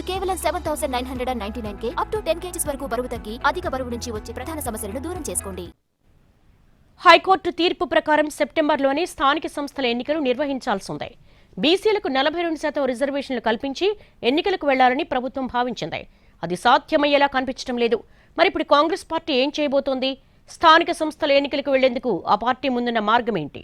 కేవలం 7,999 up to 10 kgs వరకు బరువు తగ్గి అధిక బరువు నుంచి వచ్చే ప్రధాన సమస్యలను దూరం చేసుకోండి. హైకోర్టు తీర్పు ప్రకారం సెప్టెంబర్లోనే స్థానిక సంస్థల ఎన్నికలు నిర్వహించాల్సి ఉంది. బీసీలకు 42% రిజర్వేషన్లు కల్పించి ఎన్నికలకు వెళ్లాలని ప్రభుత్వం భావించింది. అది సాధ్యమయ్యేలా కనిపించడం లేదు. మరి ఇప్పుడు కాంగ్రెస్ పార్టీ ఏం చేయబోతోంది? స్థానిక సంస్థల ఎన్నికలకు వెళ్లేందుకు ఆ పార్టీ ముందున్న మార్గం ఏంటి?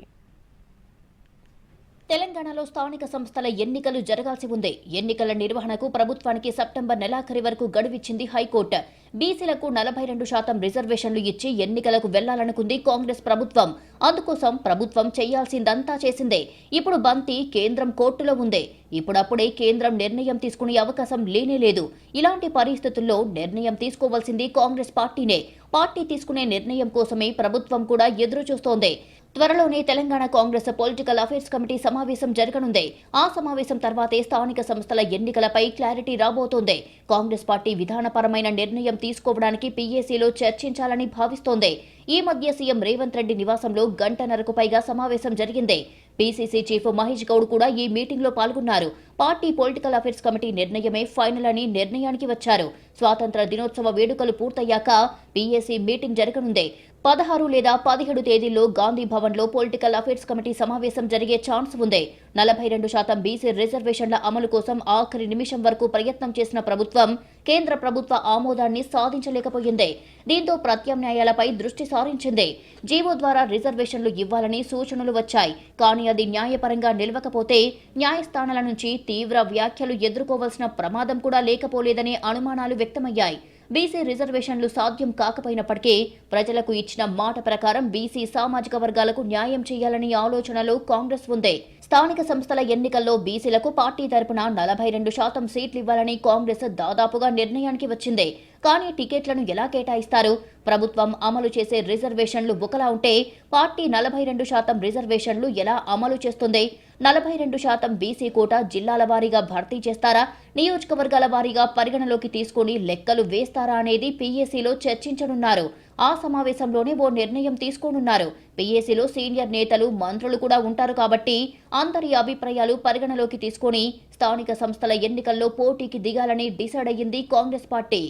తెలంగాణలో స్థానిక సంస్థల ఎన్నికలు జరగాల్సి ఉంది. ఎన్నికల నిర్వహణకు ప్రభుత్వానికి సెప్టెంబర్ నెలాఖరి వరకు గడువిచ్చింది హైకోర్టు. బీసీలకు 42% రిజర్వేషన్లు ఇచ్చి ఎన్నికలకు వెళ్లాలనుకుంది కాంగ్రెస్ ప్రభుత్వం. అందుకోసం ప్రభుత్వం చేయాల్సిందంతా చేసిందే. ఇప్పుడు బంతి కేంద్రం కోర్టులో ఉంది. ఇప్పుడప్పుడే కేంద్రం నిర్ణయం తీసుకునే అవకాశం లేనేలేదు. ఇలాంటి పరిస్థితుల్లో నిర్ణయం తీసుకోవాల్సింది కాంగ్రెస్ పార్టీనే. పార్టీ తీసుకునే నిర్ణయం కోసమే ప్రభుత్వం కూడా ఎదురు చూస్తోంది. త్వరలోనే Telangana Congress political affairs committee సమావేశం జరగనుంది. ఆ సమావేశం తర్వాతే స్థానిక సంస్థల ఎన్నికలపై క్లారిటీ రాబోతోంది. కాంగ్రెస్ పార్టీ విధానపరమైన నిర్ణయం తీసుకోవడానికి పీఏసీలో చర్చించాలని భావిస్తోంది. ఈ మధ్య సీఎం రేవంత్ రెడ్డి నివాసంలో గంటన్నరకు పైగా సమావేశం జరిగింది. పీసీసీ చీఫ్ మహేష్ గౌడ్ కూడా ఈ మీటింగ్ లో పాల్గొన్నారు. పార్టీ పొలిటికల్ అఫైర్స్ కమిటీ నిర్ణయమే ఫైనల్ అని నిర్ణయానికి వచ్చారు. స్వాతంత్ర దినోత్సవ వేడుకలు పూర్తయ్యాక పీఏసీ మీటింగ్ జరగనుంది. 16 లేదా 17 తేదీల్లో గాంధీ భవన్ లో పొలిటికల్ అఫైర్స్ కమిటీ సమావేశం జరిగే ఛాన్స్ ఉంది. 42% బీసీ రిజర్వేషన్ల అమలు కోసం ఆఖరి నిమిషం వరకు ప్రయత్నం చేసిన ప్రభుత్వం కేంద్ర ప్రభుత్వ ఆమోదాన్ని సాధించలేకపోయింది. దీంతో ప్రత్యామ్నాయాలపై దృష్టి సారించింది. జీవో ద్వారా రిజర్వేషన్లు ఇవ్వాలని సూచనలు వచ్చాయి. కానీ అది న్యాయపరంగా నిలవకపోతే న్యాయస్థానాల నుంచి తీవ్ర వ్యాఖ్యలు ఎదుర్కోవాల్సిన ప్రమాదం కూడా లేకపోలేదనే అనుమానాలు వ్యక్తమయ్యాయి. బీసీ రిజర్వేషన్లు సాధ్యం కాకపోయినప్పటికీ ప్రజలకు ఇచ్చిన మాట ప్రకారం బీసీ సామాజిక వర్గాలకు న్యాయం చేయాలనే ఆలోచనలో కాంగ్రెస్ ఉంది. స్థానిక సంస్థల ఎన్నికల్లో బీసీలకు పార్టీ తరపున 42% సీట్లు ఇవ్వాలని కాంగ్రెస్ దాదాపుగా నిర్ణయానికి వచ్చింది. కానీ టికెట్లను ఎలా కేటాయిస్తారు? ప్రభుత్వం అమలు చేసే రిజర్వేషన్లు ఒకలా ఉంటే పార్టీ 42% రిజర్వేషన్లు ఎలా అమలు చేస్తుంది? 42% బీసీ కోటా జిల్లాల వారీగా భర్తీ చేస్తారా? నియోజకవర్గాల వారీగా పరిగణలోకి తీసుకుని లెక్కలు వేస్తారా అనేది పీఏసీలో చర్చించనున్నారు. ఆ సమావేశంలోనే ఓ నిర్ణయం తీసుకోనున్నారు. పీఏసీలో సీనియర్ నేతలు, మంత్రులు కూడా ఉంటారు కాబట్టి అందరి అభిప్రాయాలు పరిగణలోకి తీసుకుని స్థానిక సంస్థల ఎన్నికల్లో పోటీకి దిగాలని డిసైడ్ అయ్యింది కాంగ్రెస్ పార్టీ.